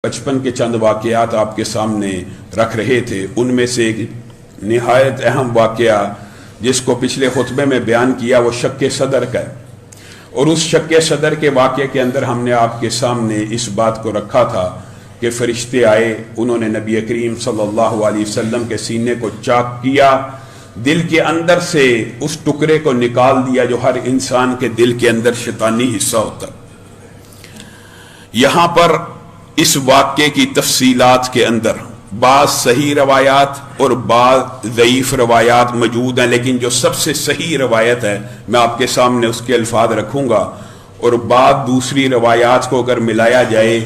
بچپن کے چند واقعات آپ کے سامنے رکھ رہے تھے۔ ان میں سے ایک نہایت اہم واقعہ جس کو پچھلے خطبے میں بیان کیا وہ شق صدر کا ہے، اور اس شق صدر کے واقعے کے اندر ہم نے آپ کے سامنے اس بات کو رکھا تھا کہ فرشتے آئے، انہوں نے نبی کریم صلی اللہ علیہ وسلم کے سینے کو چاک کیا، دل کے اندر سے اس ٹکڑے کو نکال دیا جو ہر انسان کے دل کے اندر شیطانی حصہ ہوتا۔ یہاں پر اس واقعے کی تفصیلات کے اندر بعض صحیح روایات اور بعض ضعیف روایات موجود ہیں، لیکن جو سب سے صحیح روایت ہے میں آپ کے سامنے اس کے الفاظ رکھوں گا، اور بعض دوسری روایات کو اگر ملایا جائے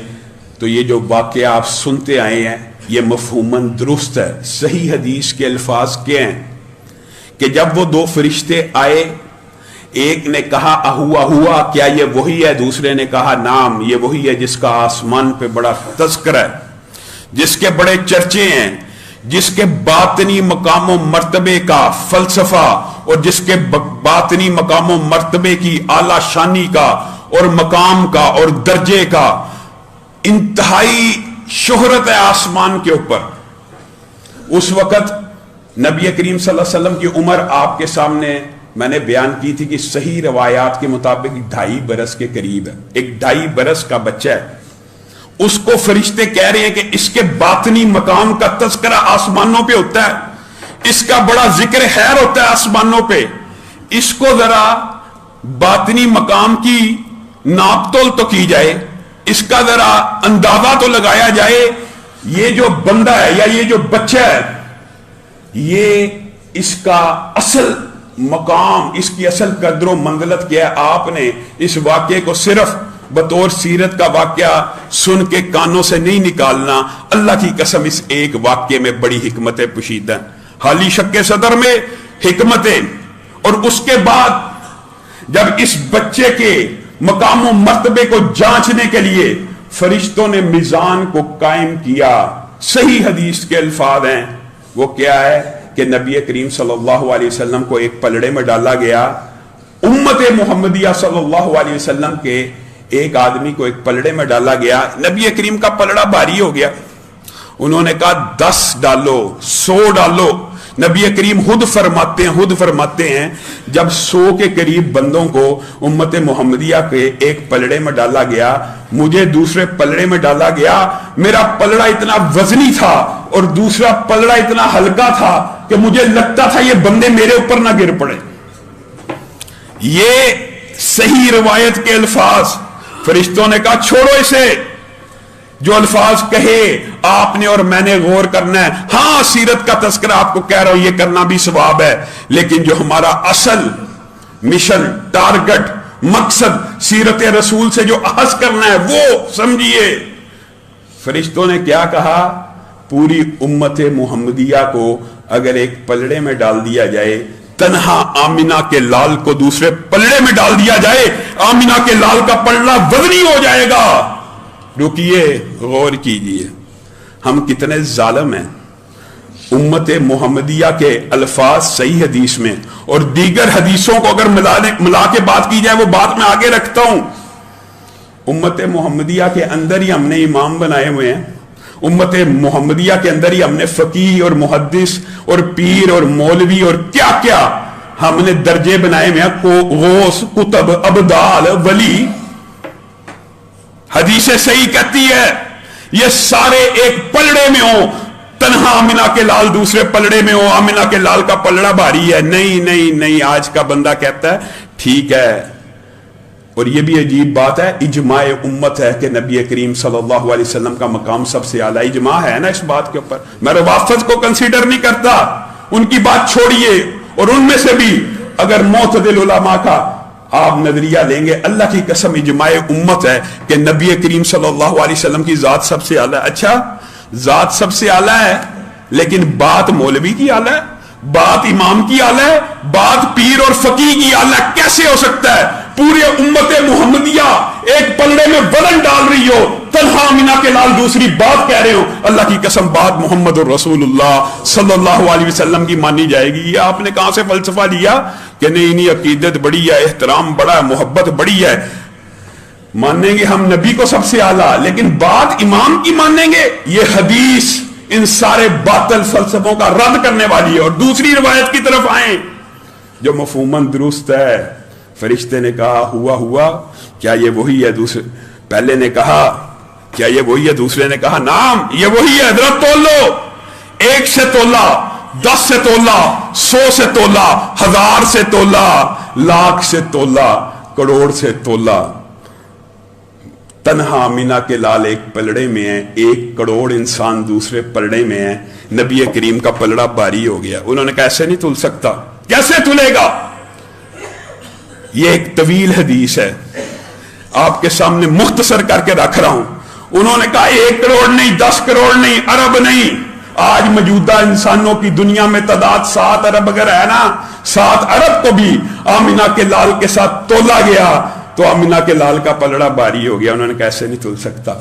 تو یہ جو واقعہ آپ سنتے آئے ہیں یہ مفہوماً درست ہے۔ صحیح حدیث کے الفاظ کیا ہیں کہ جب وہ دو فرشتے آئے، ایک نے کہا اہوا ہوا، کیا یہ وہی ہے؟ دوسرے نے کہا نام، یہ وہی ہے جس کا آسمان پہ بڑا تذکرہ ہے، جس کے بڑے چرچے ہیں، جس کے باطنی مقام و مرتبے کا فلسفہ اور جس کے باطنی مقام و مرتبے کی اعلیٰ شانی کا اور مقام کا اور درجے کا انتہائی شہرت ہے آسمان کے اوپر۔ اس وقت نبی کریم صلی اللہ علیہ وسلم کی عمر آپ کے سامنے میں نے بیان کی تھی کہ صحیح روایات کے مطابق 2.5 برس کے قریب ہے، ایک 2.5 برس کا بچہ ہے۔ اس کو فرشتے کہہ رہے ہیں کہ اس کے باطنی مقام کا تذکرہ آسمانوں پہ ہوتا ہے، اس کا بڑا ذکر خیر ہوتا ہے آسمانوں پہ، اس کو ذرا باطنی مقام کی ناپ تول تو کی جائے، اس کا ذرا اندازہ تو لگایا جائے، یہ جو بندہ ہے یا یہ جو بچہ ہے یہ اس کا اصل مقام، اس کی اصل قدر و منزلت کیا ہے۔ آپ نے اس واقعے کو صرف بطور سیرت کا واقعہ سن کے کانوں سے نہیں نکالنا، اللہ کی قسم اس ایک واقعے میں بڑی حکمتیں پوشیدہ ہیں، حالی شق صدر میں حکمتیں۔ اور اس کے بعد جب اس بچے کے مقام و مرتبے کو جانچنے کے لیے فرشتوں نے میزان کو قائم کیا، صحیح حدیث کے الفاظ ہیں، وہ کیا ہے کہ نبی کریم صلی اللہ علیہ وسلم کو ایک پلڑے میں ڈالا گیا، امت محمدیہ صلی اللہ علیہ وسلم کے ایک آدمی کو ایک پلڑے میں ڈالا گیا، نبی کریم کا پلڑا بھاری ہو گیا، انہوں نے کہا 10 ڈالو، 100 ڈالو۔ نبی کریم خود فرماتے ہیں جب 100 کے قریب بندوں کو امت محمدیہ کے ایک پلڑے میں ڈالا گیا، مجھے دوسرے پلڑے میں ڈالا گیا، میرا پلڑا اتنا وزنی تھا اور دوسرا پلڑا اتنا ہلکا تھا کہ مجھے لگتا تھا یہ بندے میرے اوپر نہ گر پڑے۔ یہ صحیح روایت کے الفاظ، فرشتوں نے کہا چھوڑو اسے، جو الفاظ کہے آپ نے اور میں نے غور کرنا ہے، ہاں سیرت کا تذکرہ آپ کو کہہ رہا ہوں یہ کرنا بھی ثواب ہے، لیکن جو ہمارا اصل مشن، ٹارگٹ، مقصد سیرت رسول سے جو اخذ کرنا ہے وہ سمجھیے۔ فرشتوں نے کیا کہا؟ پوری امت محمدیہ کو اگر ایک پلڑے میں ڈال دیا جائے، تنہا آمنہ کے لال کو دوسرے پلڑے میں ڈال دیا جائے، آمنہ کے لال کا پلڑا وزنی ہو جائے گا۔ رکیے، غور کیجئے، ہم کتنے ظالم ہیں۔ امت محمدیہ کے الفاظ صحیح حدیث میں اور دیگر حدیثوں کو اگر ملا کے بات کی جائے، وہ بات میں آگے رکھتا ہوں، امت محمدیہ کے اندر ہی ہم نے امام بنائے ہوئے ہیں، امت محمدیہ کے اندر ہی ہم نے فقیہ اور محدث اور پیر اور مولوی اور کیا کیا ہم نے درجے بنائے ہوئے ہیں، غوث، قطب، ابدال، ولی۔ حدیث صحیح کہتی ہے یہ سارے ایک پلڑے میں ہوں، تنہا آمنہ کے لال دوسرے پلڑے میں ہوں، آمنہ کے لال کا پلڑا بھاری ہے۔ نہیں، آج کا بندہ کہتا ہے ٹھیک ہے، اور یہ بھی عجیب بات ہے، اجماع امت ہے کہ نبی کریم صلی اللہ علیہ وسلم کا مقام سب سے اعلیٰ، اجماع ہے نا اس بات کے اوپر، میں روافض کو کنسیڈر نہیں کرتا، ان کی بات چھوڑیے، اور ان میں سے بھی اگر معتدل علماء کا آپ نظریہ لیں گے، اللہ کی قسم اجماع امت ہے کہ نبی کریم صلی اللہ علیہ وسلم کی ذات سب سے اعلیٰ ہے۔ اچھا، ذات سب سے اعلیٰ ہے لیکن بات مولوی کی اعلیٰ ہے، بات امام کی اعلیٰ ہے، بات پیر اور فقیہ کی اعلیٰ ہے، کیسے ہو سکتا ہے؟ پوری امت محمدیہ ایک پلڑے میں وزن ڈال رہی ہو، تنہا آمنہ کے لال دوسری بات کہہ رہے ہو، اللہ کی قسم بات محمد الرسول اللہ صلی اللہ علیہ وسلم کی مانی جائے گی؟ یہ آپ نے کہاں سے فلسفہ لیا کہ نہیں عقیدت بڑی ہے، احترام بڑا ہے، محبت بڑی ہے؟ مانیں گے ہم نبی کو سب سے اعلیٰ، لیکن بات امام کی مانیں گے؟ یہ حدیث ان سارے باطل فلسفوں کا رد کرنے والی ہے۔ اور دوسری روایت کی طرف آئیں جو مفہوماً درست ہے۔ فرشتے نے کہا ہوا کیا یہ وہی ہے؟ دوسرے پہلے نے کہا کیا یہ وہی ہے؟ دوسرے نے کہا نعم یہ وہی ہے، حضرت تول لو، 1 سے تولا، 10 سے تولا، 100 سے تولا، 1000 سے تولا، لاکھ سے تولا، کروڑ سے تولا۔ تنہا آمینہ کے لال ایک پلڑے میں ہے، 1 کروڑ انسان دوسرے پلڑے میں ہے، نبی کریم کا پلڑا بھاری ہو گیا۔ انہوں نے کہا ایسے نہیں تل سکتا۔ کیسے تلے گا؟ یہ ایک طویل حدیث ہے، آپ کے سامنے مختصر کر کے رکھ رہا ہوں۔ انہوں نے کہا 1 کروڑ نہیں، 10 کروڑ نہیں، ارب نہیں۔ آج موجودہ انسانوں کی دنیا میں تعداد 7 ارب اگر ہے نا، 7 ارب کو بھی آمینہ کے لال کے ساتھ تولا گیا تو آمینہ کے لال کا پلڑا بھاری ہو گیا۔ انہوں نے کہا ایسے نہیں تل سکتا۔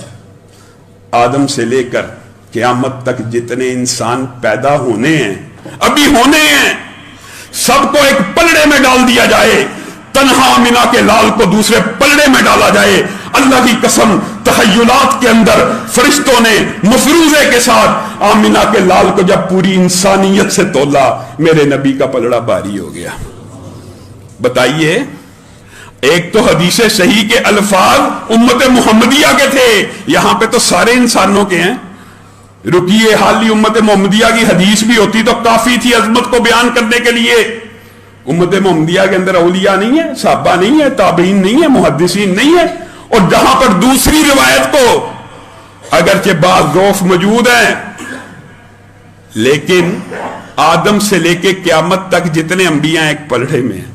آدم سے لے کر قیامت تک جتنے انسان پیدا ہونے ہیں، ابھی ہونے ہیں، سب کو ایک پلڑے میں ڈال دیا جائے، تنہا آمینہ کے لال کو دوسرے پلڑے میں ڈالا جائے، اللہ کی قسم تخیلات کے اندر فرشتوں نے مفروضے کے ساتھ آمینہ کے لال کو جب پوری انسانیت سے تولا، میرے نبی کا پلڑا بھاری ہو گیا۔ بتائیے، ایک تو حدیث صحیح کے الفاظ امت محمدیہ کے تھے، یہاں پہ تو سارے انسانوں کے ہیں۔ رکیے، حالی امت محمدیہ کی حدیث بھی ہوتی تو کافی تھی عظمت کو بیان کرنے کے لیے۔ امت محمدیہ کے اندر اولیاء نہیں ہے، صحابہ نہیں ہے، تابعین نہیں ہے، محدثین نہیں ہے، اور جہاں پر دوسری روایت کو اگرچہ بعض ضعف موجود ہیں، لیکن آدم سے لے کے قیامت تک جتنے انبیاء ایک پلڑے میں ہیں،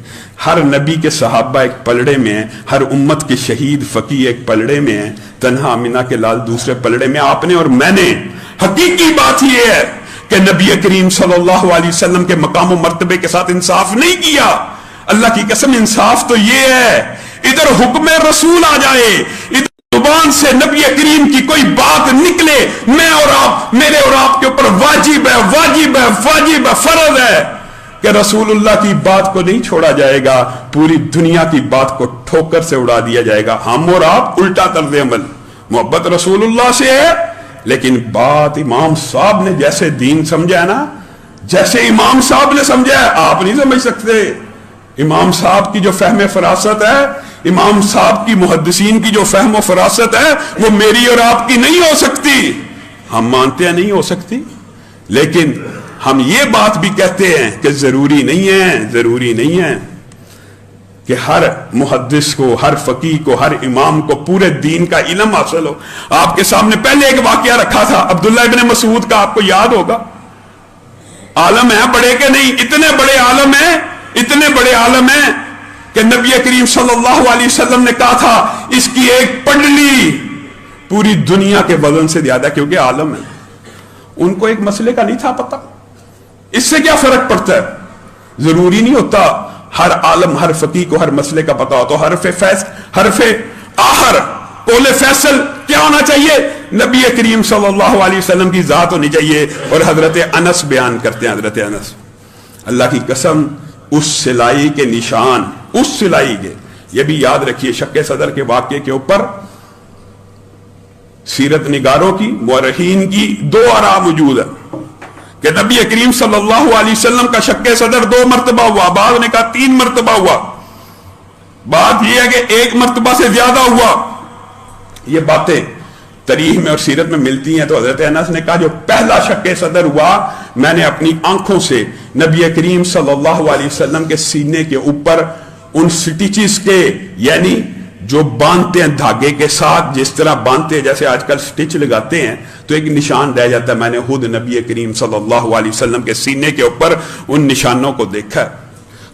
ہر نبی کے صحابہ ایک پلڑے میں ہیں، ہر امت کے شہید فقی ایک پلڑے میں ہیں، تنہا آمینہ کے لال دوسرے پلڑے میں۔ آپ نے اور میں نے، حقیقی بات یہ ہے کہ نبی کریم صلی اللہ علیہ وسلم کے مقام و مرتبے کے ساتھ انصاف نہیں کیا۔ اللہ کی قسم، انصاف تو یہ ہے ادھر حکم رسول آ جائے، ادھر زبان سے نبی کریم کی کوئی بات نکلے، میں اور آپ، میرے اور آپ کے اوپر واجب ہے، واجب ہے، واجب ہے، فرض ہے کہ رسول اللہ کی بات کو نہیں چھوڑا جائے گا، پوری دنیا کی بات کو ٹھوکر سے اڑا دیا جائے گا۔ ہم اور آپ الٹا طرز عمل، محبت رسول اللہ سے ہے، لیکن بات امام صاحب نے جیسے دین سمجھا ہے نا، جیسے امام صاحب نے سمجھا ہے، آپ نہیں سمجھ سکتے۔ امام صاحب کی جو فہم فراست ہے، امام صاحب کی محدثین کی جو فہم و فراست ہے، وہ میری اور آپ کی نہیں ہو سکتی۔ ہم مانتے ہیں نہیں ہو سکتی، لیکن ہم یہ بات بھی کہتے ہیں کہ ضروری نہیں ہے کہ ہر محدث کو، ہر فقیہ کو، ہر امام کو پورے دین کا علم حاصل ہو۔ آپ کے سامنے پہلے ایک واقعہ رکھا تھا عبداللہ ابن مسعود کا، آپ کو یاد ہوگا۔ عالم ہیں بڑے کہ نہیں؟ اتنے بڑے عالم ہیں، اتنے بڑے عالم ہیں کہ نبی کریم صلی اللہ علیہ وسلم نے کہا تھا اس کی ایک پنڈلی پوری دنیا کے وزن سے زیادہ، کیونکہ عالم ہے۔ ان کو ایک مسئلے کا نہیں تھا پتہ۔ اس سے کیا فرق پڑتا ہے؟ ضروری نہیں ہوتا ہر عالم، ہر فقیہ کو ہر مسئلے کا پتہ ہو۔ تو حرف آخر، قول فیصل کیا ہونا چاہیے؟ نبی کریم صلی اللہ علیہ وسلم کی ذات ہونی چاہیے۔ اور حضرت انس بیان کرتے ہیں، حضرت انس، اللہ کی قسم اس سلائی کے نشان، اس سلائی کے، یہ بھی یاد رکھیے، شق صدر کے واقعے کے اوپر سیرت نگاروں کی، مورخین کی 2 آراء موجود ہے کہ نبی کریم صلی اللہ علیہ وسلم کا شق صدر 2 مرتبہ ہوا، بعض نے کہا 3 مرتبہ ہوا، بات یہ ہے کہ 1 مرتبہ سے زیادہ ہوا۔ یہ باتیں تاریخ میں اور سیرت میں ملتی ہیں۔ تو حضرت انس نے کہا جو پہلا شق صدر ہوا، میں نے اپنی آنکھوں سے نبی کریم صلی اللہ علیہ وسلم کے سینے کے اوپر ان سٹیچز کے، یعنی جو باندھتے ہیں دھاگے کے ساتھ، جس طرح باندھتے ہیں جیسے آج کل سٹچ لگاتے ہیں تو ایک نشان رہ جاتا ہے، میں نے خود نبی کریم صلی اللہ علیہ وسلم کے سینے کے اوپر ان نشانوں کو دیکھا۔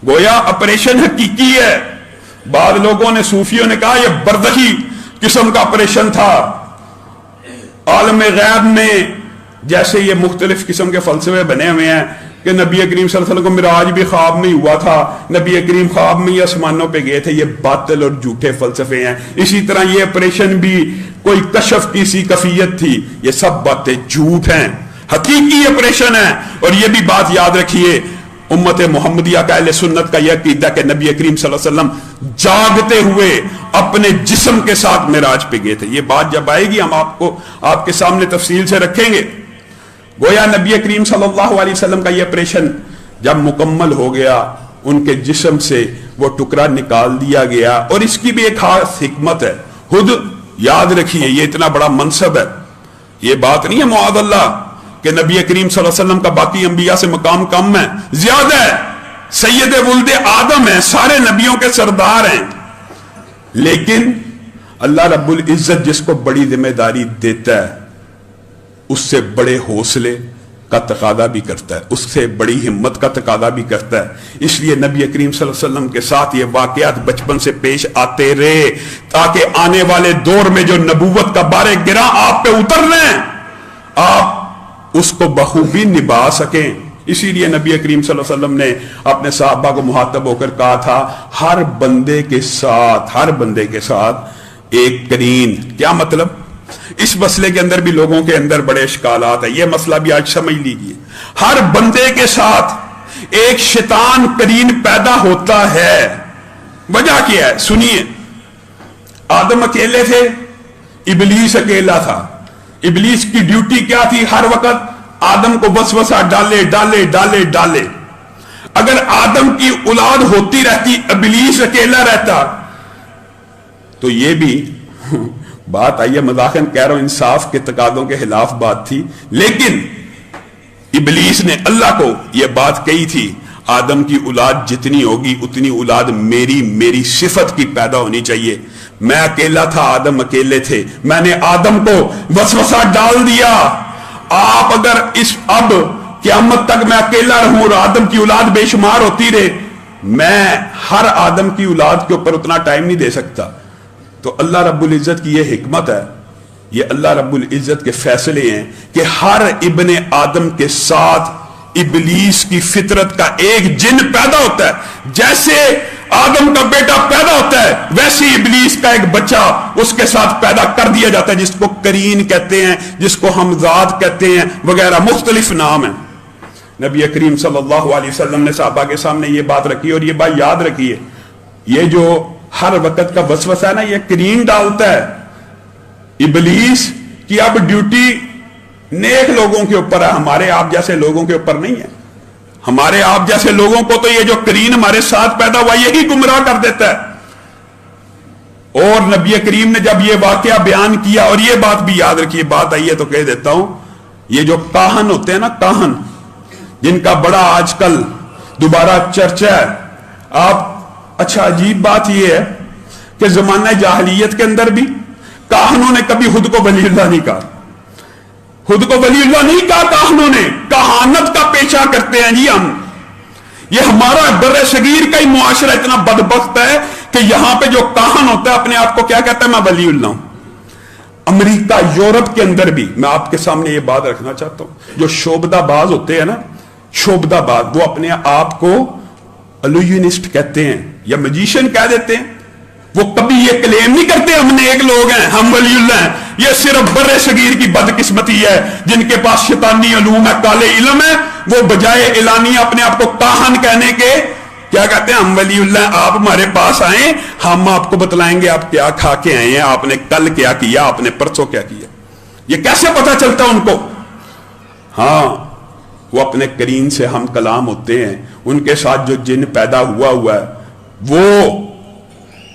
گویا آپریشن حقیقی ہے۔ بعض لوگوں نے، صوفیوں نے کہا یہ برزخی قسم کا آپریشن تھا۔ عالم غیب میں جیسے یہ مختلف قسم کے فلسفے بنے ہوئے ہیں کہ نبی کریم صلی اللہ علیہ وسلم کو معراج بھی خواب میں ہوا تھا، نبی کریم خواب میں ہی آسمانوں پہ گئے تھے، یہ باطل اور جھوٹے فلسفے ہیں۔ اسی طرح یہ آپریشن بھی کوئی کشف کی سی کفیت تھی، یہ سب باتیں جھوٹ ہیں، حقیقی آپریشن ہے۔ اور یہ بھی بات یاد رکھیے، उम्मत मोहम्मदिया का, अहले सुन्नत का यह अकीदा कि नबी करीम सल्लल्लाहु अलैहि वसल्लम जागते हुए अपने जिस्म के साथ मेराज पे गए थे। ये बात जब आएगी हम आपको आपके सामने तफसील से रखेंगे। गोया नबी करीम सल्लल्लाहु अलैहि वसल्लम का यह ऑपरेशन जब मुकम्मल हो गया, उनके जिस्म से वो टुकड़ा निकाल दिया गया। और इसकी भी एक खास हिकमत है, खुद याद रखिए, ये इतना बड़ा मनसब है, ये बात नहीं है मुआदल्ला कि नबी करीम सल्लल्लाहु अलैहि वसल्लम का बाकी अंबिया से मकाम कम है, ज्यादा है। सैयद वुल्द आदम है, सारे नबियों के सरदार हैं। लेकिन अल्लाह रब्बुल इज्जत जिसको बड़ी जिम्मेदारी देता है, उससे बड़े हौसले का तकादा भी करता है, उससे बड़ी हिम्मत का तकादा भी करता है। इसलिए नबी करीम सल्लल्लाहु अलैहि वसल्लम के साथ ये वाकयात बचपन से पेश आते रहे, ताकि आने वाले दौर में जो नबूवत का बारे गिरा आप पे उतर रहे हैं, आप उसको बखूबी निभा सकें। इसीलिए नबी करीम सल्लल्लाहु अलैहि वसल्लम ने अपने सहाबा को मुहातब होकर कहा था, हर बंदे के साथ एक करीन। क्या मतलब? इस मसले के अंदर भी लोगों के अंदर बड़े इश्कालात है, यह मसला भी आज समझ लीजिए। हर बंदे के साथ एक शैतान करीन पैदा होता है। वजह क्या है? सुनिए, आदम अकेले थे, इबलीस अकेला था। इबलीस की ड्यूटी क्या थी? हर वक्त आदम को वसवसा डाले डाले डाले डाले। अगर आदम की औलाद होती रहती, इबलीस अकेला रहता, तो ये भी बात आई है, मजाकन कह रहा हूं, इंसाफ के तकादों के खिलाफ बात थी। लेकिन इबलीस ने अल्लाह को यह बात कही थी, आदम की औलाद जितनी होगी उतनी औलाद मेरी सिफत की पैदा होनी चाहिए। मैं अकेला था, आदम अकेले थे, मैंने आदम को वसवसा डाल दिया। आप अगर इस अब क़यामत तक मैं अकेला रहूं और आदम की औलाद बेशुमार होती रहे, मैं हर आदम की औलाद के ऊपर उतना टाइम नहीं दे सकता। तो अल्लाह रब्बुल इज्जत की यह हिकमत है, ये अल्लाह रब्बुल इज्जत के फैसले हैं कि हर इब्ने आदम के साथ इबलीस की फितरत का एक जिन पैदा होता है। जैसे आदम का बेटा पैदा होता है, वैसे इबलीस का एक बच्चा उसके साथ पैदा कर दिया जाता है, जिसको करीन कहते हैं, जिसको हमजाद कहते हैं, वगैरह मुख्तलिफ नाम है। नबी करीम सल्लल्लाहु अलैहि वसल्लम ने सहाबा के सामने ये बात रखी, और ये बात याद रखिए, ये जो हर वक्त का वसवसा है ना, ये करीन डालता है इबलीस की। अब ड्यूटी नेक लोगों के ऊपर है, हमारे आप जैसे लोगों के ऊपर नहीं है। हमारे आप जैसे लोगों को तो ये जो करीन हमारे साथ पैदा हुआ यही गुमराह कर देता है। और नबी करीम ने जब ये वाकया बयान किया, और ये बात भी याद रखिए, बात आई है तो कह देता हूं, ये जो काहन होते हैं ना, काहन, जिनका बड़ा आजकल दोबारा चर्चा है। आप अच्छा, अजीब बात यह है कि जमाना जाहलियत के अंदर भी काहनों ने कभी खुद को वलीउल्लाह नहीं कहा, खुद को वलीउल्लाह नहीं कहा काहनों ने। कहानत का पेशा करते हैं जी हम। ये हमारा बर्रे सगीर का ही मुआशरा इतना बदबख्त है कि यहां पे जो काहन होता है अपने आप को क्या कहता है? मैं वलीउल्लाह हूं। अमेरिका, यूरोप के अंदर भी मैं आपके सामने ये बात रखना चाहता हूं, जो शोबदाबाज होते हैं ना, शोबदाबाज, वो अपने आप को इल्यूजनिस्ट कहते हैं या मैजिशियन कह देते हैं। वो कभी ये क्लेम नहीं करते हमने एक लोग हैं, हम वलीउल्लाह हैं। ये सिर्फ बर्रे सगीर की बदकिस्मती है, जिनके पास शैतानी उलूम है, काले इल्म है, वो बजाय एलानिया अपने आप को काहन कहने के क्या कहते हैं? हम वलीउल्लाह, आप हमारे पास आए, हम आपको बतलाएंगे आप क्या खा के आए हैं, आपने कल क्या किया, आपने परसों क्या किया। ये कैसे पता चलता उनको? हाँ, वो अपने करीन से हम कलाम होते हैं, उनके साथ जो जिन पैदा हुआ है वो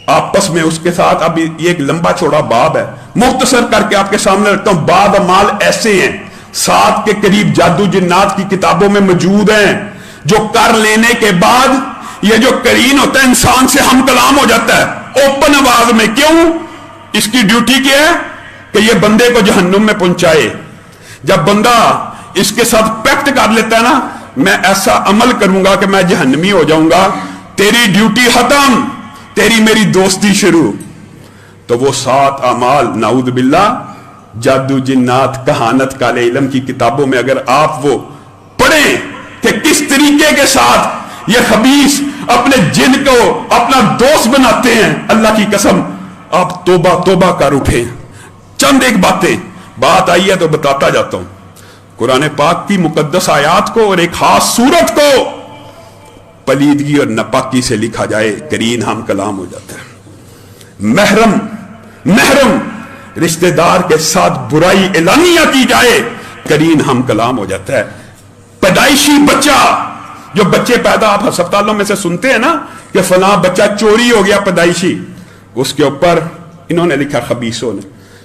आपस में उसके साथ। अब ये एक लंबा चौड़ा बाब है, मुख्तसर करके आपके सामने रखता हूं। बाद अमाल ऐसे हैं, 7 के करीब जादू जिन्नात की किताबों में मौजूद हैं, जो कर लेने के बाद ये जो करीन होता है इंसान से हम कलाम हो जाता है ओपन आवाज में। क्यों? इसकी ड्यूटी क्या है कि ये बंदे को जहन्नुम में पहुंचाए। जब बंदा इसके साथ पैक्ट कर लेता है ना, मैं ऐसा अमल करूंगा कि मैं जहन्नमी हो जाऊंगा, तेरी ड्यूटी खत्म, तेरी मेरी दोस्ती शुरू। तो वो 7 अमाल, नाउद बिल्ला, जादू जिन्नात, कहानत, काले इल्म की किताबों में अगर आप वो पढ़ें कि किस तरीके के साथ ये खबीस अपने जिन को अपना दोस्त बनाते हैं, अल्लाह की कसम आप तोबा तोबा कर उठे। चंद एक बात आई है तो बताता जाता हूं। कुरान पाक की मुकद्दस आयात को और एक खास सूरत को पलीदगी और नापाकी से लिखा जाए, करीन हम कलाम हो जाता है। महरम रिश्तेदार के साथ बुराई एलानिया की जाए, करीन हम कलाम हो जाता है। पैदाइशी बच्चा, जो बच्चे पैदा आप अस्पतालों में से सुनते हैं ना कि फलां बच्चा चोरी हो गया पैदाइशी, उसके ऊपर इन्होंने लिखा खबीसों ने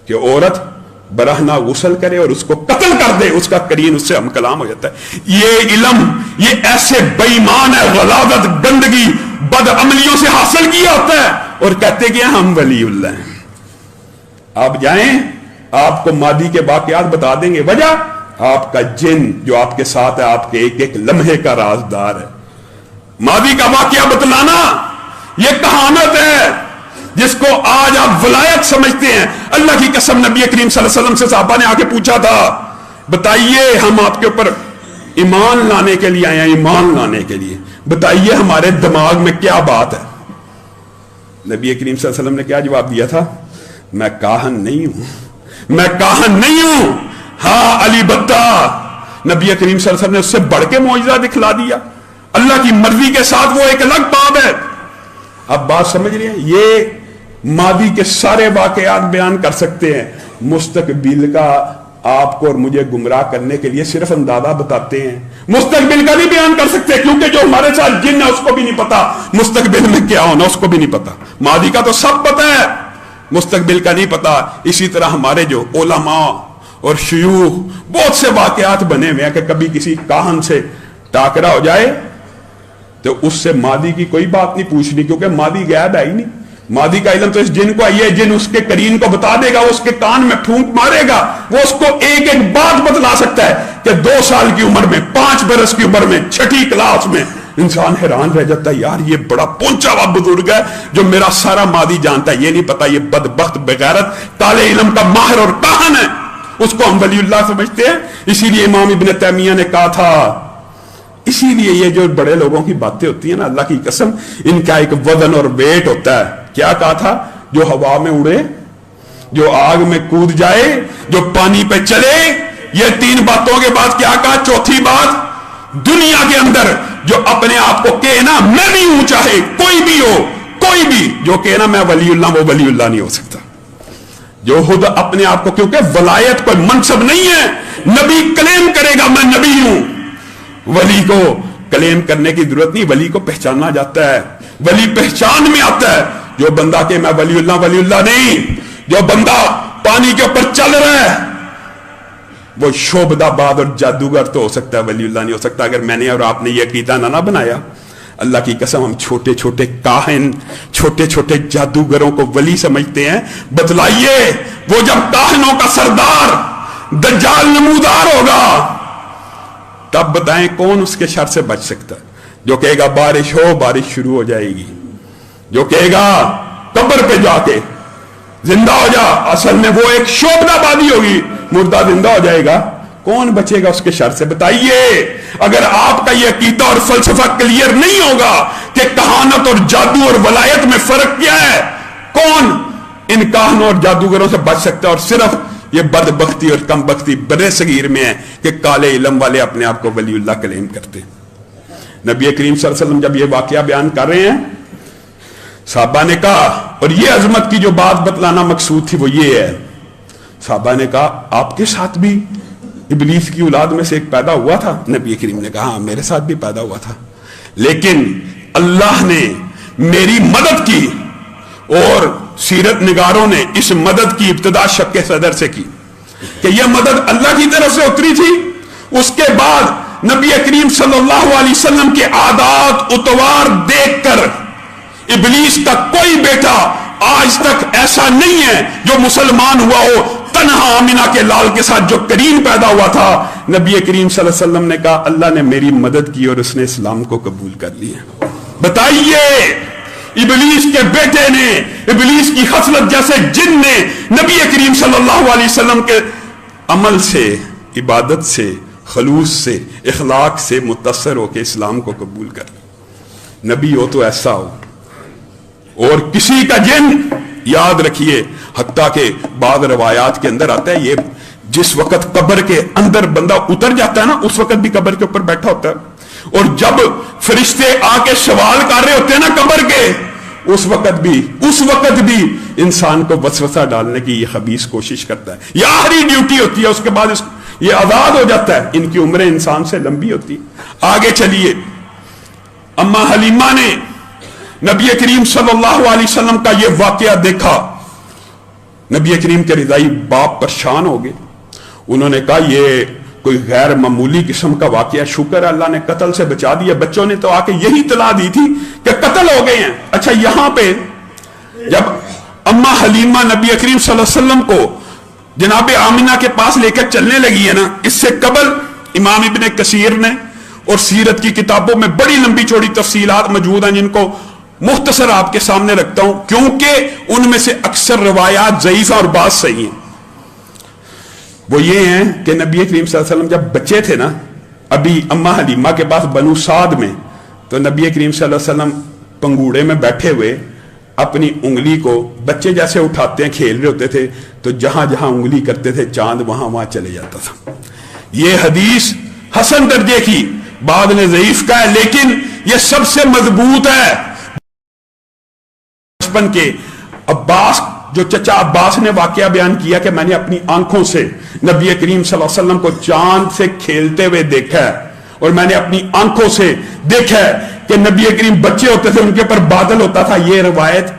कि औरत बरहना गुसल करे और उसको कत्ल कर दे, उसका करीन उससे हम कलाम हो जाता है। ये इल्म ये ऐसे बेईमान है, गलादत, गंदगी, बदअमलियों से हासिल किया होता है और कहते कि हम वलीउल्लाह हैं। आप जाएं, आपको मादी के वाकयात बता देंगे। वजह, आपका जिन जो आपके साथ है आपके एक एक लम्हे का राजदार है। मादी का वाकया बतलाना यह कहानत है जिसको आज आप वलायत समझते हैं। अल्लाह की कसम, नबी करीम सल्लल्लाहु अलैहि वसल्लम से साहबा ने आके पूछा था, बताइए हम आपके ऊपर ईमान लाने के लिए आए हैं, ईमान लाने के लिए बताइए हमारे दिमाग में क्या बात है। नबी करीम सल्लल्लाहु अलैहि वसल्लम ने क्या जवाब दिया था? मैं काहन नहीं हूं, मैं काहन नहीं हूं। हाँ अली बत्ता, नबी करीम सल्लल्लाहु अलैहि वसल्लम ने उससे बढ़ के मौजज़ा दिखला दिया। अल्लाह की मर्जी के साथ वो एक अलग बाब है। अब बात समझ रहे हैं? ये मादी के सारे वाकयात बयान कर सकते हैं, मुस्तकबिल का आपको और मुझे गुमराह करने के लिए सिर्फ अंदाजा बताते हैं। मुस्तकबिल का नहीं बयान कर सकते, क्योंकि जो हमारे साथ जिन है उसको भी नहीं पता मुस्तकबिल में क्या होना, उसको भी नहीं पता। मादी का तो सब पता है, मुस्तकबिल का नहीं पता। इसी तरह हमारे जो उलमा और शयूख, बहुत से वाकयात बने हुए हैं कि कभी किसी काहन से टाकरा हो जाए तो उससे मादी की कोई बात नहीं पूछनी, क्योंकि मादी गायब है ही नहीं। मादी का इल्म तो इस जिन को आई है, जिन उसके करीन को बता देगा, वो उसके कान में फूंक मारेगा, वो उसको एक एक बात बतला सकता है कि 2 साल की उम्र में, 5 बरस की उम्र में, 6ठी क्लास में। इंसान हैरान रह जाता है, यार ये बड़ा पहुंचा हुआ बुजुर्ग है जो मेरा सारा मादी जानता है। ये नहीं पता ये बदबख्त बेगैरत काले इल्म का माहिर और काहन है, उसको हम वलीउल्लाह समझते हैं। इसीलिए इमाम इब्न तैमिया ने कहा था, इसीलिए ये जो बड़े लोगों की बातें होती है ना, अल्लाह की कसम, इनका एक वजन और वेट होता है। क्या कहा था? जो हवा में उड़े, जो आग में कूद जाए, जो पानी पे चले, ये 3 बातों के बाद क्या कहा? चौथी बात, दुनिया के अंदर जो अपने आप को कहे ना मैं भी हूं, चाहे कोई भी हो, कोई भी जो कहे ना मैं वलीउल्लाह, वो वलीउल्लाह नहीं हो सकता। जो खुद अपने आप को, क्योंकि वलायत कोई मनसब नहीं है, नबी क्लेम करेगा मैं नबी हूं, वली को क्लेम करने की जरूरत नहीं, वली को पहचाना जाता है, वली पहचान में आता है। जो बंदा के मैं वलीउल्लाह, वलीउल्लाह नहीं। जो बंदा पानी के ऊपर चल रहा है वो शोबदाबाद और जादूगर तो हो सकता है, वलीउल्लाह नहीं हो सकता। अगर मैंने और आपने ये अकीदा ना बनाया, अल्लाह की कसम हम छोटे छोटे काहिन, छोटे छोटे जादूगरों को वली समझते हैं। बतलाइए, वो जब काहिनों का सरदार दज्जाल नमूदार होगा तब बताएं कौन उसके शर से बच सकता है? जो कहेगा बारिश हो, बारिश शुरू हो जाएगी। जो कहेगा कब्र पे जाके जिंदा हो जा, असल में वो एक शोबदाबादी होगी, मुर्दा जिंदा हो जाएगा। कौन बचेगा उसके शर से? बताइए। अगर आपका यह अकीदा और फलसफा क्लियर नहीं होगा कि कहानत और जादू और वलायत में फर्क क्या है, कौन इन काहनों और जादूगरों से बच सकता है? और सिर्फ ये बदबख्ती और कमबख्ती बड़े सगीर में है कि काले इल्म वाले अपने आप को वलीउल्लाह क्लेम करते। नबी करीम सल्लल्लाहु अलैहि वसल्लम जब ये वाकया बयान कर रहे हैं, साहबा ने कहा, और ये अजमत की जो बात बतलाना मकसूद थी वो ये है, साहबा ने कहा आपके साथ भी इब्लीस की औलाद में से एक पैदा हुआ था? नबी करीम ने कहा हाँ मेरे साथ भी पैदा हुआ था, लेकिन अल्लाह ने मेरी मदद की और सीरत निगारों ने इस मदद की इब्तिदा शक्के सदर से की कि यह मदद अल्लाह की तरफ से उतरी थी। उसके बाद नबी करीम सल्लल्लाहु अलैहि वसल्लम के आदात उतवार देखकर इब्लीस का कोई बेटा आज तक ऐसा नहीं है जो मुसलमान हुआ हो, तन्हा आमिना के लाल के साथ जो करीम पैदा हुआ था। नबी करीम सल्लल्लाहु अलैहि वसल्लम ने कहा अल्लाह ने मेरी मदद की और उसने इस्लाम को कबूल कर लिया। बताइए, इब्लीस के बेटे ने, इब्लीस की खसलत जैसे जिन ने नबी करीम सल्लल्लाहु अलैहि वसल्लम के अमल से, इबादत से, खलूस से, इखलाक से मुतस्सर होकर इस्लाम को कबूल कर लिया। नबी हो तो ऐसा हो, और किसी का जिन, याद रखिए, हत्ता के बाद रवायात के अंदर आता है ये जिस वक्त कब्र के अंदर बंदा उतर जाता है ना, उस वक्त भी कब्र के ऊपर बैठा होता है اور جب فرشتے آ کے سوال کر رہے ہوتے ہیں نا قبر کے، اس وقت بھی انسان کو وسوسہ ڈالنے کی یہ خبیث کوشش کرتا ہے. یہ آخری ڈیوٹی ہوتی ہے، اس کے بعد یہ آزاد ہو جاتا ہے. ان کی عمریں انسان سے لمبی ہوتی ہے. آگے چلیے. اما حلیمہ نے نبی کریم صلی اللہ علیہ وسلم کا یہ واقعہ دیکھا. نبی کریم کے رضائی باپ پریشان ہو گئے. انہوں نے کہا یہ کوئی غیر معمولی قسم کا واقعہ، شکر ہے اللہ نے قتل سے بچا دیا. بچوں نے تو آ کے یہی اطلاع دی تھی کہ قتل ہو گئے ہیں. اچھا، یہاں پہ جب اما حلیمہ نبی کریم صلی اللہ علیہ وسلم کو جناب آمنہ کے پاس لے کر چلنے لگی ہے نا، اس سے قبل امام ابن کثیر نے اور سیرت کی کتابوں میں بڑی لمبی چوڑی تفصیلات موجود ہیں، جن کو مختصر آپ کے سامنے رکھتا ہوں کیونکہ ان میں سے اکثر روایات ضعیفہ اور بعض صحیح ہیں. وہ یہ ہیں کہ نبی کریم صلی اللہ علیہ وسلم جب بچے تھے نا، ابھی اما حلیمہ کے پاس بنو سعد میں، تو نبی کریم صلی اللہ علیہ وسلم پنگوڑے میں بیٹھے ہوئے اپنی انگلی کو بچے جیسے اٹھاتے ہیں، کھیل رہے ہوتے تھے، تو جہاں جہاں انگلی کرتے تھے چاند وہاں چلے جاتا تھا. یہ حدیث حسن درجے کی، بعد نے ضعیف کا ہے، لیکن یہ سب سے مضبوط ہے. بچپن کے عباس، جو چچا عباس نے واقعہ بیان کیا کہ میں نے اپنی آنکھوں سے نبی کریم صلی اللہ علیہ وسلم کو چاند سے کھیلتے ہوئے دیکھا ہے، اور میں نے اپنی آنکھوں سے دیکھا ہے کہ نبی کریم بچے ہوتے تھے ان کے پر بادل ہوتا تھا. یہ روایت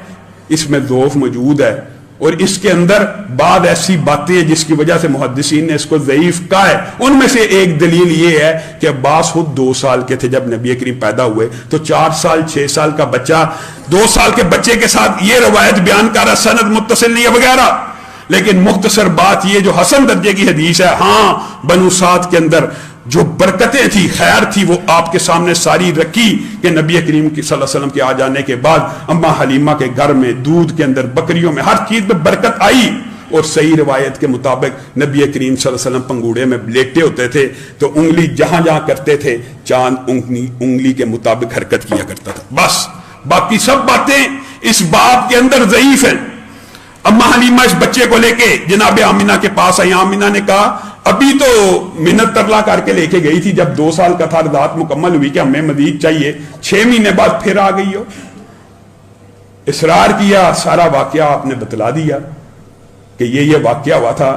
اس میں ضعف موجود ہے، اور اس کے اندر بعض ایسی باتیں ہیں جس کی وجہ سے محدثین نے اس کو ضعیف کہا ہے. ان میں سے ایک دلیل یہ ہے کہ عباس خود 2 سال کے تھے جب نبی کریم پیدا ہوئے، تو 4 سال 6 سال کا بچہ 2 سال کے بچے کے ساتھ یہ روایت بیان کر رہا، سند متصل نہیں ہے وغیرہ. لیکن مختصر بات یہ جو حسن درجے کی حدیث ہے، ہاں بنو سعد کے اندر جو برکتیں تھی، خیر تھی، وہ آپ کے سامنے ساری رکھی کہ نبی کریم صلی اللہ علیہ وسلم کے آ جانے کے بعد اما حلیمہ کے گھر میں، دودھ کے اندر، بکریوں میں، ہر چیز میں برکت آئی. اور صحیح روایت کے مطابق نبی کریم صلی اللہ علیہ وسلم پنگوڑے میں لیٹے ہوتے تھے تو انگلی جہاں جہاں کرتے تھے چاند انگلی کے مطابق حرکت کیا کرتا تھا. بس باقی سب باتیں اس باب کے اندر ضعیف ہیں. اما حلیمہ اس بچے کو لے کے جناب آمنہ کے پاس آئی. آمنہ نے کہا ابھی تو منت ترلا کر کے لے کے گئی تھی، جب 2 سال کا تھا رضاعت مکمل ہوئی کہ ہمیں مزید چاہیے، 6 مہینے بعد پھر آ گئی ہو. اصرار کیا، سارا واقعہ آپ نے بتلا دیا کہ یہ واقعہ ہوا تھا.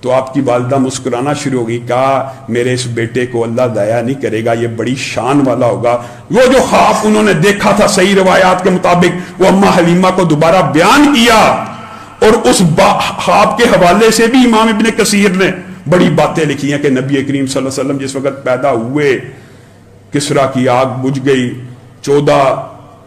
تو آپ کی والدہ مسکرانا شروع ہو گئی. کہا میرے اس بیٹے کو اللہ ضائع نہیں کرے گا، یہ بڑی شان والا ہوگا. وہ جو خواب انہوں نے دیکھا تھا صحیح روایات کے مطابق وہ اما حلیمہ کو دوبارہ بیان کیا، اور اس خواب کے حوالے سے بھی امام ابن کثیر نے بڑی باتیں لکھی ہیں کہ نبی کریم صلی اللہ علیہ وسلم جس وقت پیدا ہوئے کسرا کی آگ بجھ گئی، 14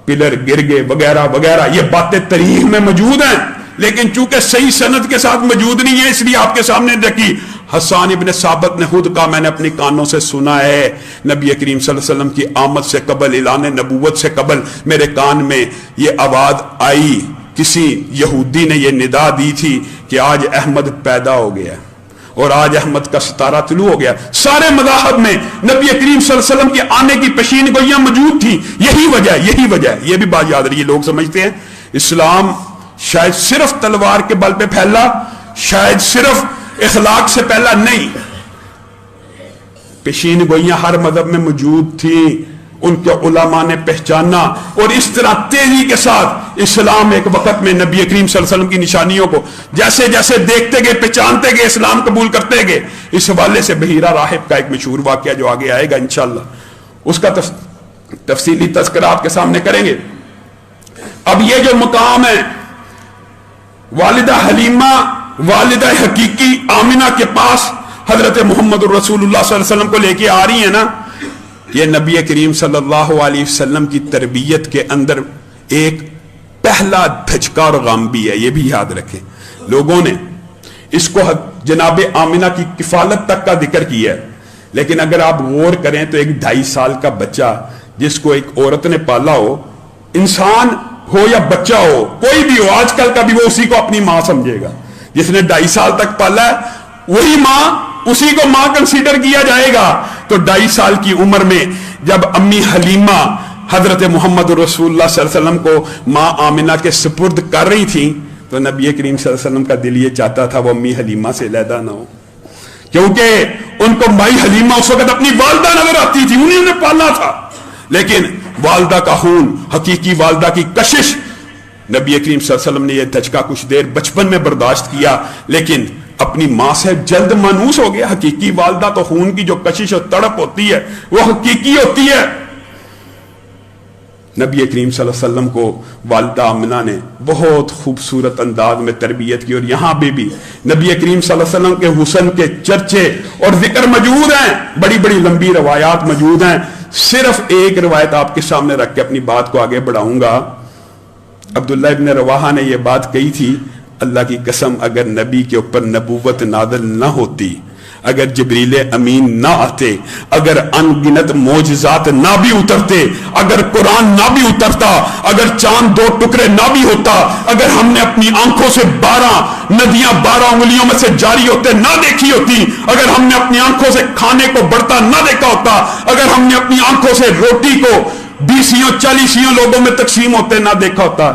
پلر گر گئے وغیرہ وغیرہ. یہ باتیں تاریخ میں موجود ہیں، لیکن چونکہ صحیح سند کے ساتھ موجود نہیں ہے اس لیے آپ کے سامنے رکھی. حسان ابن ثابت نے خود کہا میں نے اپنی کانوں سے سنا ہے نبی کریم صلی اللہ علیہ وسلم کی آمد سے قبل، اعلان نبوت سے قبل میرے کان میں یہ آواز آئی، کسی یہودی نے یہ ندا دی تھی کہ آج احمد پیدا ہو گیا اور آج احمد کا ستارہ طلوع ہو گیا. سارے مذاہب میں نبی کریم صلی اللہ علیہ وسلم کے آنے کی پیشین گوئیاں موجود تھیں. یہی وجہ ہے. یہ بھی بات یاد رہی، لوگ سمجھتے ہیں اسلام شاید صرف تلوار کے بل پہ پھیلا، شاید صرف اخلاق سے پھیلا. نہیں، پیشین گوئیاں ہر مذہب میں موجود تھیں، ان کے علماء نے پہچانا، اور اس طرح تیزی کے ساتھ اسلام ایک وقت میں نبی کریم صلی اللہ علیہ وسلم کی نشانیوں کو جیسے جیسے دیکھتے گئے، پہچانتے گئے، اسلام قبول کرتے گئے. اس حوالے سے بحیرہ راہب کا ایک مشہور واقعہ جو آگے آئے گا انشاءاللہ اس کا تفصیلی تذکرہ آپ کے سامنے کریں گے. اب یہ جو مقام ہے والدہ حلیمہ، والدہ حقیقی آمنہ کے پاس حضرت محمد رسول اللہ صلی اللہ علیہ وسلم کو لے کے آ رہی ہیں نا، یہ نبی کریم صلی اللہ علیہ وسلم کی تربیت کے اندر ایک پہلا دھچکا اور غم بھی ہے. یہ بھی یاد رکھیں، لوگوں نے اس کو جناب آمنہ کی کفالت تک کا ذکر کیا ہے، لیکن اگر آپ غور کریں تو ایک 2.5 سال کا بچہ جس کو ایک عورت نے پالا ہو، انسان ہو یا بچہ ہو، کوئی بھی ہو، آج کل کا بھی، وہ اسی کو اپنی ماں سمجھے گا. جس نے 2.5 سال تک پالا ہے وہی ماں، اسی کو ماں کنسیڈر کیا جائے گا. تو 2.5 سال کی عمر میں جب امی حلیمہ حضرت محمد رسول اللہ صلی اللہ علیہ وسلم کو ماں آمنہ کے سپرد کر رہی تھیں تو نبی کریم صلی اللہ علیہ وسلم کا دل یہ چاہتا تھا وہ امی حلیمہ سے علیحدہ نہ ہو، کیونکہ उनको माई हलीमा उस वक्त अपनी वालदा नजर आती थी, उन्हीं ने पाला था, लेकिन वालदा का खून, हकीकी वालदा की कशिश, नबी करीम सल्लल्लाहु अलैहि वसल्लम ने यह धचका कुछ देर बचपन में बर्दाश्त किया, लेकिन अपनी मां से जल्द मानूस हो गया। हकीकी वालदा तो खून की जो कशिश और तड़प होती है वो हकीकी होती है। नबी करीम सल्लल्लाहु अलैहि वसल्लम को वालिदा आमिना ने बहुत खूबसूरत अंदाज में तरबियत की, और यहां भी नबी करीम सल्लल्लाहु अलैहि वसल्लम के हुस्न के चर्चे और जिक्र मौजूद हैं, बड़ी बड़ी लंबी रवायात मौजूद हैं। सिर्फ एक रवायत आपके सामने रख के अपनी बात को आगे बढ़ाऊंगा। अब्दुल्ला इब्न रवाहा ने यह बात कही थी, अल्लाह की कसम अगर नबी के ऊपर नबूवत नाज़िल न होती, अगर जिब्रील अमीन ना आते, अगर अनगिनत मोजज़ात ना भी उतरते, अगर कुरान ना भी उतरता, अगर चांद दो टुकड़े ना भी होता, अगर हमने अपनी आंखों से 12 नदियां 12 उंगलियों में से जारी होते ना देखी होती, अगर हमने अपनी आंखों से खाने को बढ़ता ना देखा होता, अगर हमने अपनी आंखों से रोटी को 20 40 लोगों में तकसीम होते ना देखा होता,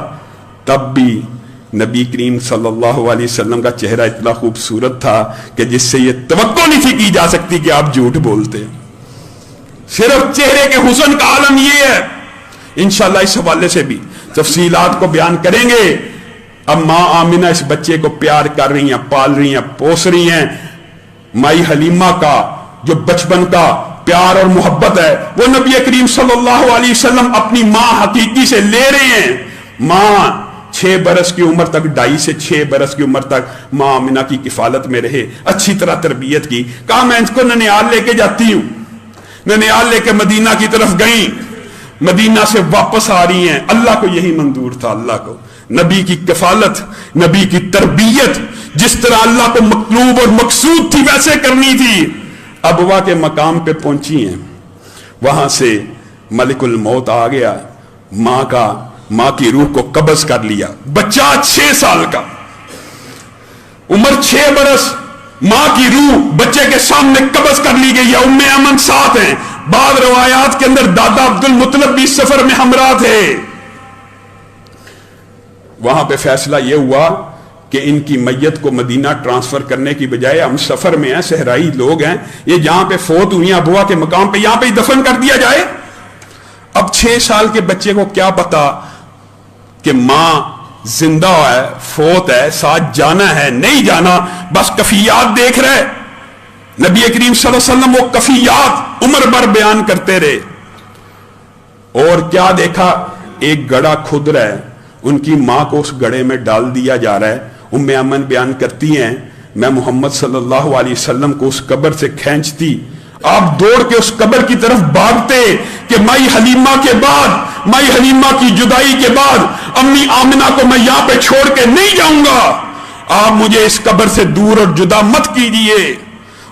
तब भी नबी करीम सल्लल्लाहु अलैहि वसल्लम का चेहरा इतना खूबसूरत था कि जिससे यह तवक्को नहीं थी की जा सकती कि आप झूठ बोलते। सिर्फ चेहरे के हुस्न का आलम यह है। इंशाअल्लाह इस हवाले से भी तफसीलात को बयान करेंगे। अब मां आमिना इस बच्चे को प्यार कर रही हैं, पाल रही हैं, पोस रही हैं। माई हलीमा का जो बचपन का प्यार और मोहब्बत है वो नबी करीम सल्लल्लाहु अलैहि वसल्लम अपनी मां हकीकी से ले रहे हैं। मां 6 बरस की उम्र तक, 2.5 से 6 बरस की उम्र तक मां आमिना की किफालत में रहे, अच्छी तरह तरबियत की। कहा मैं इसको ननियाल लेके जाती हूं। ननियाल लेके मदीना की तरफ गई, मदीना से वापस आ रही हैं। अल्लाह को यही मंजूर था, अल्लाह को नबी की किफालत, नबी की तरबियत जिस तरह अल्लाह को मतलूब और मकसूद थी वैसे करनी थी। अबवा के मकाम पे पहुंची हैं, वहां से मलिकुल मौत आ गया, मां की रूह को कब्ज कर लिया। बच्चा 6 साल का, उम्र 6 बरस, मां की रूह बच्चे के सामने कब्ज कर ली गई है। उम्मे अमन साथ हैं। बाद रवायात के अंदर दादा अब्दुल मुतलब भी सफर में हमरा थे। वहां पे फैसला यह हुआ कि इनकी मैयत को मदीना ट्रांसफर करने की बजाय, हम सफर में हैं, सहराई लोग हैं, ये जहां पे फोत हुई अबुआ के मकाम पे, यहां पे दफन कर दिया जाए। अब 6 साल के बच्चे को क्या पता कि मां जिंदा है, फोत है, साथ जाना है नहीं जाना, बस कफियात देख रहे। नबी करीम सल्लल्लाहु अलैहि वसल्लम वो कफियात उम्र भर बयान करते रहे। और क्या देखा, एक गड़ा खुद रहा है, उनकी मां को उस गड़े में डाल दिया जा रहा है। उम्मे अमन बयान करती हैं, मैं मोहम्मद सल्लल्लाहु अलैहि वसल्लम को उस कब्र से खींचती, आप दौड़ के उस कब्र की तरफ भागते कि माई हलीमा के बाद, माई हलीमा की जुदाई के बाद अम्मी आमिना को मैं यहां पे छोड़ के नहीं जाऊंगा, आप मुझे इस कब्र से दूर और जुदा मत कीजिए।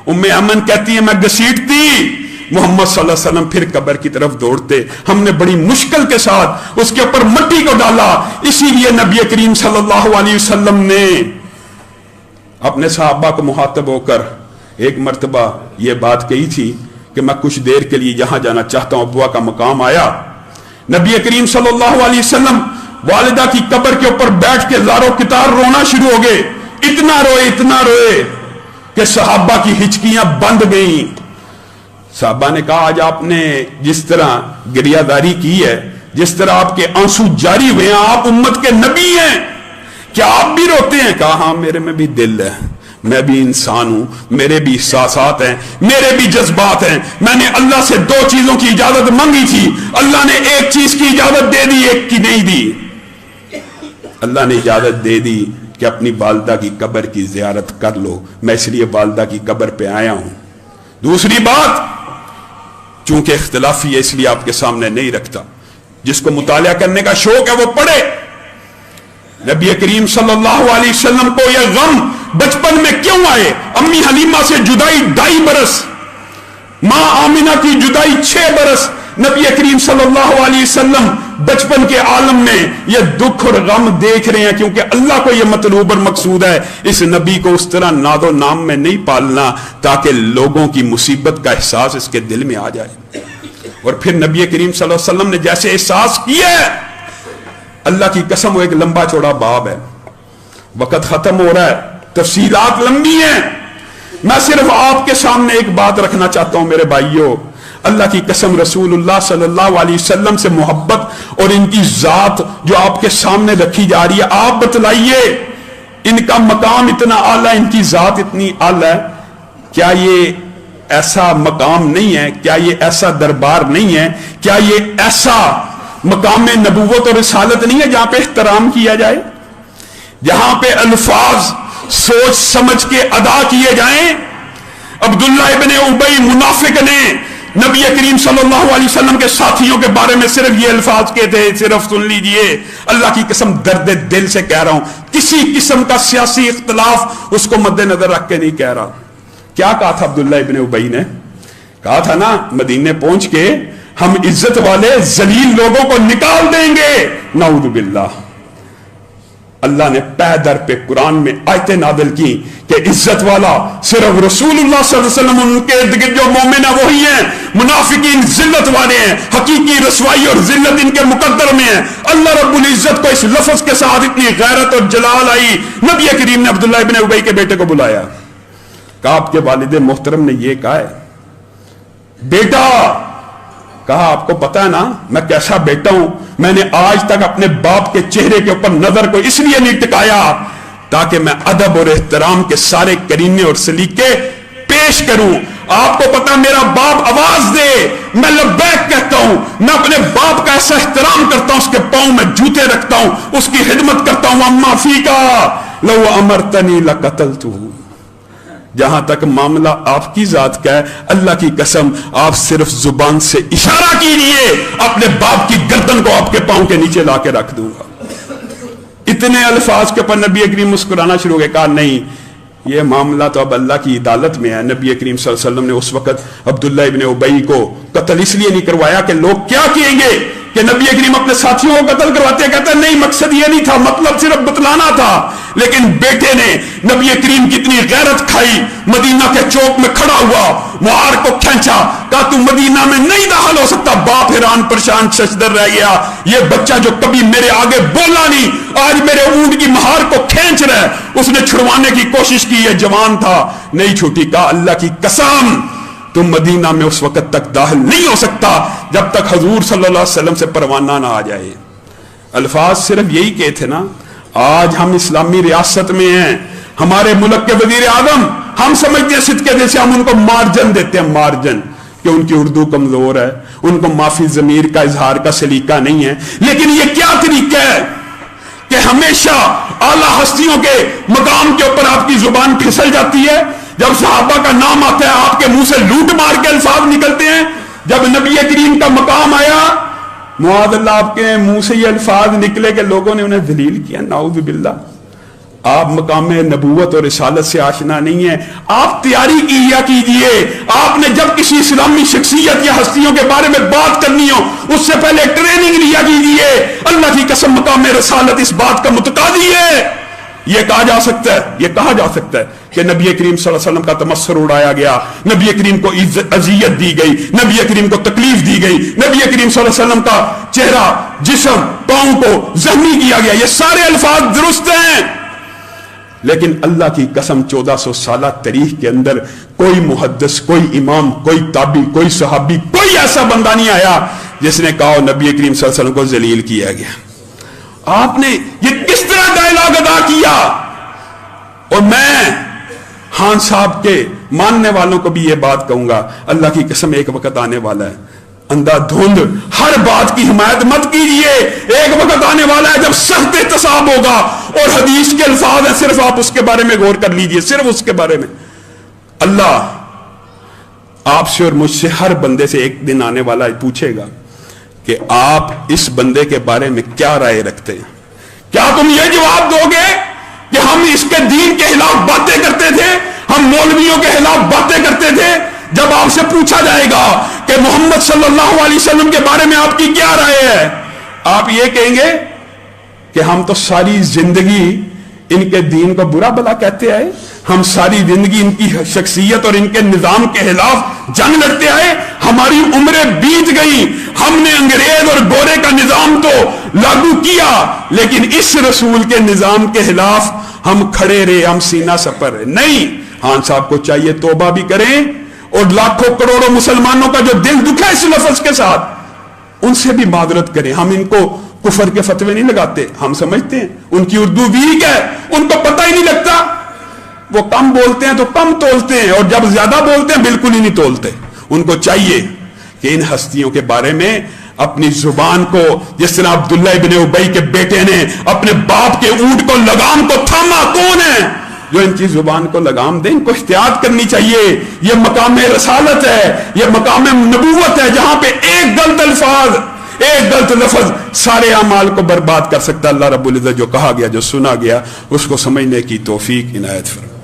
उम्मे अमन कहती है, मैं घसीटती, मोहम्मद सल्लल्लाहु अलैहि वसल्लम फिर कब्र की तरफ दौड़ते। हमने बड़ी मुश्किल के साथ उसके ऊपर मिट्टी को डाला। इसीलिए नबी करीम सल्लल्लाहु अलैहि वसल्लम ने अपने सहाबा को मुखातब होकर एक मर्तबा यह बात कही थी कि मैं कुछ देर के लिए जहां जाना चाहता हूं। अबुआ का मकाम आया, नबी करीम सल्लल्लाहु अलैहि वसल्लम वालिदा की कब्र के ऊपर बैठ के लारो कितार रोना शुरू हो गए। इतना रोए कि सहाबा की हिचकियां बंद गईं। साहबा ने कहा, आज आपने जिस तरह गिरियादारी की है, जिस तरह आपके आंसू जारी हुए हैं, आप उम्मत के नबी हैं, क्या आप भी रोते हैं? कहा, हां मेरे में भी दिल है, मैं भी इंसान हूं, मेरे भी एहसासात हैं, मेरे भी जज्बात हैं। मैंने अल्लाह से 2 चीजों की इजाजत मांगी थी, अल्लाह ने एक चीज की इजाजत दे दी, एक की नहीं दी। अल्लाह ने इजाजत दे दी कि अपनी वालिदा की कब्र की जियारत कर लो, मैं इसलिए वालिदा की कब्र पे आया हूं। दूसरी बात, चूंकि इख्तिलाफी है इसलिए आपके सामने नहीं रखता, जिसको मुतालिया करने का शौक है वो पढ़े। नबी करीम सल्लल्लाहु अलैहि वसल्लम को यह गम बचपन में क्यों आए? अम्मी हलीमा से जुदाई 2.5 बरस, मां आमिना की जुदाई 6 बरस। नबी करीम सल्लल्लाहु अलैहि वसल्लम बचपन के आलम में यह दुख और गम देख रहे हैं, क्योंकि अल्लाह को यह मतलूब और मकसूद है इस नबी को उस तरह नादो नाम में नहीं पालना ताकि लोगों की मुसीबत का एहसास इसके दिल में आ जाए। और फिर नबी करीम सल्लल्लाहु अलैहि वसल्लम ने जैसे एहसास किया, अल्लाह की कसम वो एक लंबा चौड़ा बाब है, वक्त खत्म हो रहा है, तफसीलात लंबी हैं। मैं सिर्फ आपके सामने एक बात रखना चाहता हूं मेरे भाइयों, अल्लाह की कसम रसूलुल्लाह सल्लल्लाहु अलैहि वसल्लम से मोहब्बत और इनकी जात जो आपके सामने रखी जा रही है, आप बतलाइए इनका मकाम इतना आला, इनकी जात इतनी आला है, क्या ये ऐसा मकाम नहीं है? क्या ये ऐसा दरबार नहीं है? क्या ये ऐसा मकाम नबूवत और रिसालत नहीं है जहां पे एहतराम किया जाए, जहां पे अल्फाज सोच समझ के अदा किए जाएं? अब्दुल्ला इब्ने उबई मुनाफिक ने नबी करीम सल्लल्लाहु अलैहि वसल्लम के साथियों के बारे में सिर्फ ये अल्फाज के थे, सिर्फ सुन लीजिए, अल्लाह की कसम दर्द दिल से कह रहा हूं, किसी किस्म का सियासी इख्तलाफ उसको मद्देनजर रख के नहीं कह रहा। क्या कहा था अब्दुल्ला इब्ने उबई ने? कहा था ना, मदीने पहुंच के हम इज्जत वाले जलील लोगों को निकाल देंगे। नाउज़ु बिल्लाह। अल्लाह ने पैदर पे कुरान में आयतें नादिल की कि इज्जत वाला सिर्फ रसूलुल्लाह सल्लल्लाहु अलैहि वसल्लम, उनके इर्द गिर्द जो मोमिन है वही है, मुनाफिकीन जिल्लत वाले हैं, हकीकी रसवाई और जिल्लत इनके मुकद्दर में है। अल्लाह रब्बुल इज्जत को इस लफ्ज के साथ इतनी गैरत और जलाल आई, नबी करीम ने अब्दुल्ला इब्ने उबई के बेटे को बुलाया, कहा आपके वालिद मोहतरम ने यह कहा है। बेटा, कहा आपको पता है ना मैं कैसा बेटा हूं, मैंने आज तक अपने बाप के चेहरे के ऊपर नजर को इसलिए नहीं टिकाया ताकि मैं अदब और एहतराम के सारे करीने और सलीके पेश करूं। आपको पता मेरा बाप आवाज दे मैं लब्बैक कहता हूं, मैं अपने बाप का ऐसा एहतराम करता हूं, उसके पांव में जूते रखता हूं, उसकी खिदमत करता हूं। अम्मा फीका लौ अमरतनी लकतलतुहु। जहां तक मामला आपकी जात का है, अल्लाह की कसम आप सिर्फ जुबान से इशारा कीजिए, अपने बाप की गर्दन को आपके पांव के नीचे लाके रख दूंगा। इतने अल्फाज के ऊपर नबी करीम मुस्कुराना शुरू हो गए, कहा नहीं ये मामला तो अब अल्लाह की अदालत में है। नबी करीम सल्लल्लाहु अलैहि वसल्लम ने उस वक्त अब्दुल्ला इब्ने उबई को कत्ल इसलिए नहीं करवाया कि लोग क्या कहेंगे कि नबी करीम अपने साथियों को कत्ल करवाते, कहते नहीं मकसद ये नहीं था, मतलब सिर्फ बतलाना था। लेकिन बेटे ने नबी करीम की इतनी गैरत खाई, मदीना के चौक में खड़ा हुआ, मुआर को खींचा, कहा तू मदीना में नहीं दाखिल हो सकता। बाप हैरान परेशान शशदर रह गया, ये बच्चा जो कभी मेरे आगे बोला नहीं आज मेरे ऊंट की महार को खींच रहा है। उसने छुड़वाने की कोशिश की, ये जवान था, नहीं छूटी। कहा अल्लाह की कसम तुम मदीना में उस वक्त तक दाखिल नहीं हो सकता जब तक हजूर सल्लल्लाहु अलैहि वसल्लम से परवाना ना आ जाए। अल्फाज सिर्फ यही कहे थे ना। आज हम इस्लामी रियासत में हैं, हमारे मुल्क के वजीर आजम, हम समझते हैं सिद्के दिल से, हम उनको मार्जन देते हैं, मार्जन, कि उनकी उर्दू कमजोर है, उनको माफी जमीर का इजहार का सलीका नहीं है। लेकिन ये क्या तरीका है कि हमेशा आला हस्तियों के मकाम के ऊपर आपकी जुबान फिसल जाती है। जब सहाबा का नाम आता है आपके मुंह से लूट मार के अल्फाज निकलते हैं। जब नबी करीम का मकाम आया, मुआज़ल्लाह आपके मुंह से ये अल्फाज निकले कि लोगों ने उन्हें जलील किया। नाउज़ु बिल्लाह। आप मकाम नबूवत और रिसालत से आशना नहीं है, आप तैयारी कीजिए। आपने जब किसी इस्लामी शख्सियत या हस्तियों के बारे में बात करनी हो उससे पहले ट्रेनिंग लिया कीजिए। अल्लाह की कसम मकाम रिसालत इस बात का मुतकादी है। यह कहा जा सकता है, यह कहा जा सकता है कि नबी करीम सल्लल्लाहु अलैहि वसल्लम का तमस्सुर उड़ाया गया, नबी करीम को अजियत दी गई, नबी करीम को तकलीफ दी गई, नबी करीम सल्लल्लाहु अलैहि वसल्लम का चेहरा, जिस्म, पांव को जख्मी किया गया। ये सारे अल्फाज दुरुस्त हैं, लेकिन अल्लाह की कसम 1400 साल तारीख के अंदर कोई मुहद्दिस, कोई इमाम, कोई ताबी, कोई सहाबी, कोई ऐसा बंदा नहीं आया जिसने कहा नबी करीम सल्लल्लाहु अलैहि वसल्लम को जलील किया गया। आपने ये किस तरह डायलॉग अदा किया। और मैं खान साहब के मानने वालों को भी ये बात कहूंगा, अल्लाह की कसम एक वक्त आने वाला है, अंधाधुंध हर बात की हिमायत मत कीजिए। एक वक्त आने वाला है जब सख्त एहतसाब होगा और हदीस के अल्फाज है, सिर्फ आप उसके बारे में गौर कर लीजिए, सिर्फ उसके बारे में। अल्लाह आपसे और मुझसे हर बंदे से एक दिन आने वाला है, पूछेगा कि आप इस बंदे के बारे में क्या राय रखते हैं। क्या तुम ये जवाब दोगे कि हम इसके दीन के खिलाफ बातें करते थे, हम मौलवियों के खिलाफ बातें करते थे? जब आपसे पूछा जाएगा कि मोहम्मद सल्लल्लाहु अलैहि वसल्लम के बारे में आपकी क्या राय है, आप ये कहेंगे कि हम तो सारी जिंदगी इनके दीन को बुरा भला कहते आए, हम सारी जिंदगी इनकी शख्सियत और इनके निजाम के खिलाफ जंग लड़ते आए, हमारी उम्रें बीत गई, हमने अंग्रेज और गोरे का निजाम तो लागू किया, लेकिन इस रसूल के निजाम के खिलाफ हम खड़े रहे, हम सीना सपर रहे। नहीं, خان صاحب کو چاہیے توبہ بھی کریں، اور لاکھوں کروڑوں مسلمانوں کا جو دل دکھا اس لفظ کے ساتھ ان سے بھی معذرت کریں۔ ہم ان کو کفر کے فتوے نہیں لگاتے، ہم سمجھتے ہیں ان کی اردو ویک ہے، ان کو پتہ ہی نہیں لگتا، وہ کم بولتے ہیں تو کم تولتے ہیں، اور جب زیادہ بولتے ہیں بالکل ہی نہیں تولتے۔ ان کو چاہیے کہ ان ہستیوں کے بارے میں اپنی زبان کو، جس طرح عبداللہ ابن ابی کے بیٹے نے اپنے باپ کے اونٹ کو لگام کو تھاما، کون ہے جو ان کی زبان کو لگام دیں؟ ان کو احتیاط کرنی چاہیے۔ یہ مقام رسالت ہے، یہ مقام نبوت ہے، جہاں پہ ایک غلط الفاظ، ایک غلط لفظ سارے اعمال کو برباد کر سکتا ہے۔ اللہ رب العزت جو کہا گیا، جو سنا گیا، اس کو سمجھنے کی توفیق عنایت فرمائے۔